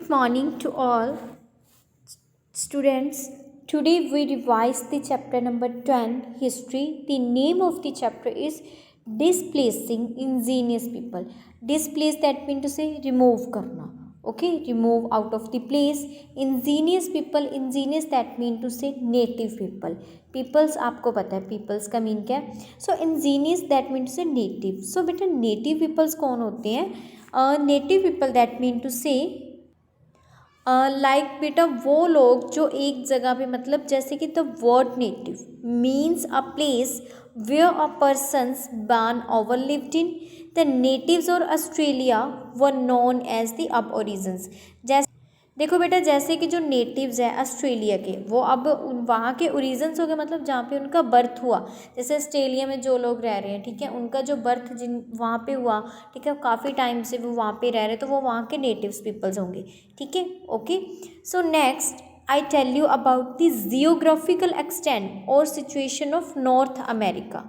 Good morning to all students. Today we revise the chapter number 10, History. The name of the chapter is Displacing Ingenious People. Displace, that means to say remove karna. Okay, remove out of the place. Ingenious people, ingenious that mean to say native people. Peoples आपको पता है peoples का mean क्या है. So ingenious that mean to say native. So बेटा native peoples कौन होते हैं? Native people that mean to say like बेटा वो लोग जो एक जगह पे, मतलब जैसे कि the word native means a place where a persons born over lived in. The natives और Australia were known as the aborigines. जैसे देखो बेटा, जैसे कि जो नेटिव्स है ऑस्ट्रेलिया के, वो अब वहाँ के ओरिजिन्स हो गए, मतलब जहाँ पे उनका बर्थ हुआ. जैसे ऑस्ट्रेलिया में जो लोग रह रहे हैं, ठीक है, उनका जो बर्थ जिन वहाँ पे हुआ, ठीक है, काफ़ी टाइम से वो वहाँ पे रह रहे हैं, तो वो वहाँ के नेटिव्स पीपल्स होंगे. ठीक है, okay. So next I tell you about the geographical extent और situation of North America.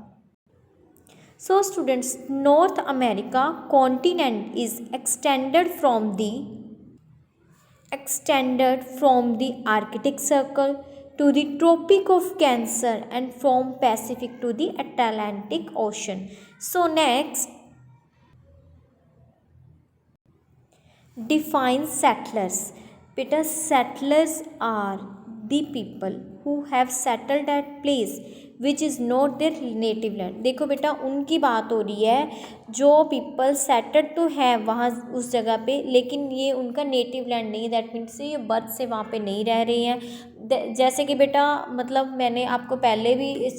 So students, North America continent is extended from the Arctic Circle to the Tropic of Cancer and from Pacific to the Atlantic Ocean. So next, define settlers. Beta, settlers are the people who have settled at place which is not their native land. देखो बेटा, उनकी बात हो रही है जो people settled तो है वहाँ उस जगह पे, लेकिन ये उनका नेटिव लैंड नहीं है. दैट मीन्स ये बर्थ से वहाँ पे नहीं रह रहे हैं. जैसे कि बेटा, मतलब मैंने आपको पहले भी ये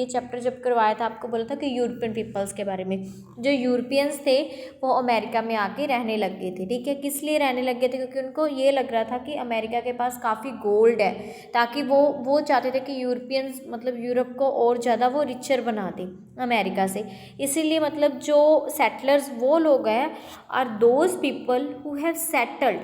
चैप्टर जब करवाया था, आपको बोला था कि यूरोपियन पीपल्स के बारे में. जो यूरोपियंस थे वो अमेरिका में आके रहने लग गए थे. ठीक है, किस लिए रहने लग गए थे? क्योंकि उनको ये लग रहा था कि अमेरिका के पास काफ़ी गोल्ड है, ताकि वो चाहते थे कि यूरोपियंस, मतलब यूरोप को और ज़्यादा वो रिचर बना दें अमेरिका से. इसीलिए मतलब जो सेटलर्स वो लोग हैं are those people who have settled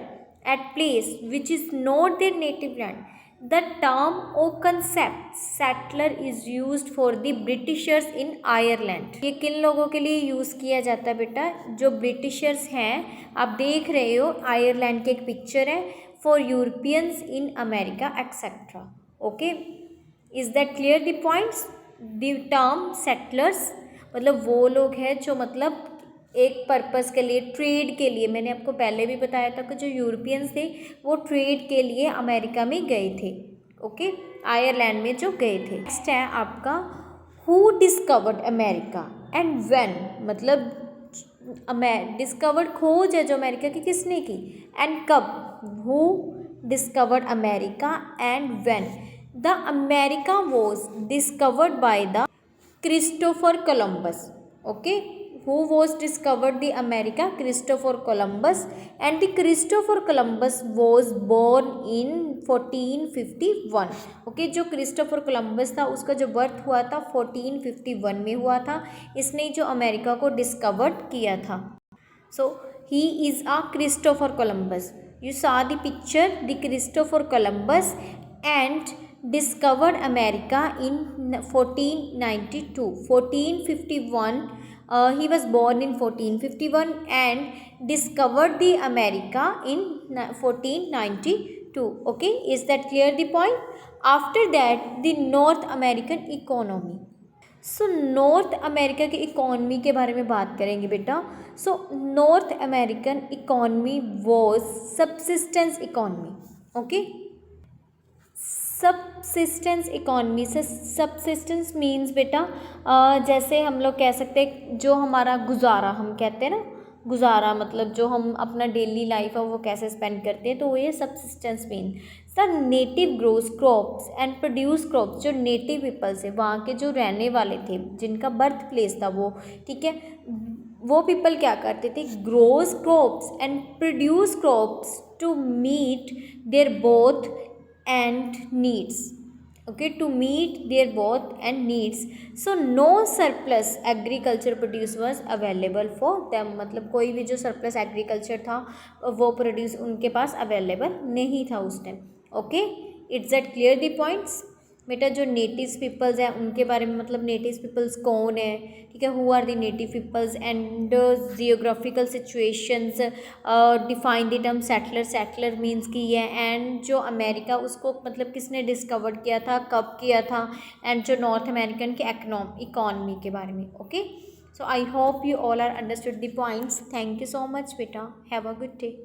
at place which is not their native land. The term or concept settler is used for the Britishers in Ireland. ये किन लोगों के लिए यूज़ किया जाता है बेटा? जो ब्रिटिशर्स हैं, आप देख रहे हो आयरलैंड की एक पिक्चर है. For Europeans in America etcetera. Okay, is that clear the points? The term settlers मतलब वो लोग हैं जो मतलब एक पर्पस के लिए, ट्रेड के लिए, मैंने आपको पहले भी बताया था कि जो यूरोपियंस थे वो ट्रेड के लिए अमेरिका में गए थे. ओके, आयरलैंड में जो गए थे. नेक्स्ट है आपका who discovered America and when. मतलब डिस्कवर्ड, खोज है जो अमेरिका की किसने की, एंड कब. Who discovered America and when. The America was discovered by the Christopher Columbus. Okay, who was discovered the America? Christopher Columbus. And the Christopher Columbus was born in 1451. okay, जो Christopher Columbus था उसका जो birth हुआ था 1451 में हुआ था. इसने जो अमेरिका को डिस्कवर्ड किया था. so he is a Christopher Columbus. you saw the picture, the Christopher Columbus and discovered America in 1492. 1451 he was born in 1451 and discovered the America in 1492. okay, is that clear the point? After that, the North American economy. so north America की economy के बारे में बात करेंगे बेटा. so north American economy was subsistence economy. Okay, subsistence economy से, subsistence means बेटा जैसे हम लोग कह सकते हैं जो हमारा गुजारा, हम कहते हैं ना गुजारा, मतलब जो हम अपना डेली लाइफ है वो कैसे स्पेंड करते हैं, तो वो ये subsistence mean. The native grows crops and produce crops. जो नेटिव पीपल्स है, वहाँ के जो रहने वाले थे, जिनका बर्थ प्लेस था वो, ठीक है, वो पीपल क्या करते थे? Grows crops and produce crops to meet their both and needs. okay, to meet their both and needs. so no surplus agriculture produce was available for them. मतलब कोई भी जो surplus agriculture था वो प्रोड्यूस उनके पास अवेलेबल नहीं था उस time. Okay, it's that clear the points? बेटा जो नेटिव पीपल्स हैं उनके बारे में, मतलब नेटिव पीपल्स कौन है, ठीक है, who are the native peoples and geographical situations, define the term settler, settler means की है, एंड जो अमेरिका उसको मतलब किसने डिस्कवर किया था, कब किया था, एंड जो नॉर्थ अमेरिकन के इकॉनमी के बारे में। Okay, so I hope you all are understood the points. Thank you so much beta. Have a good day.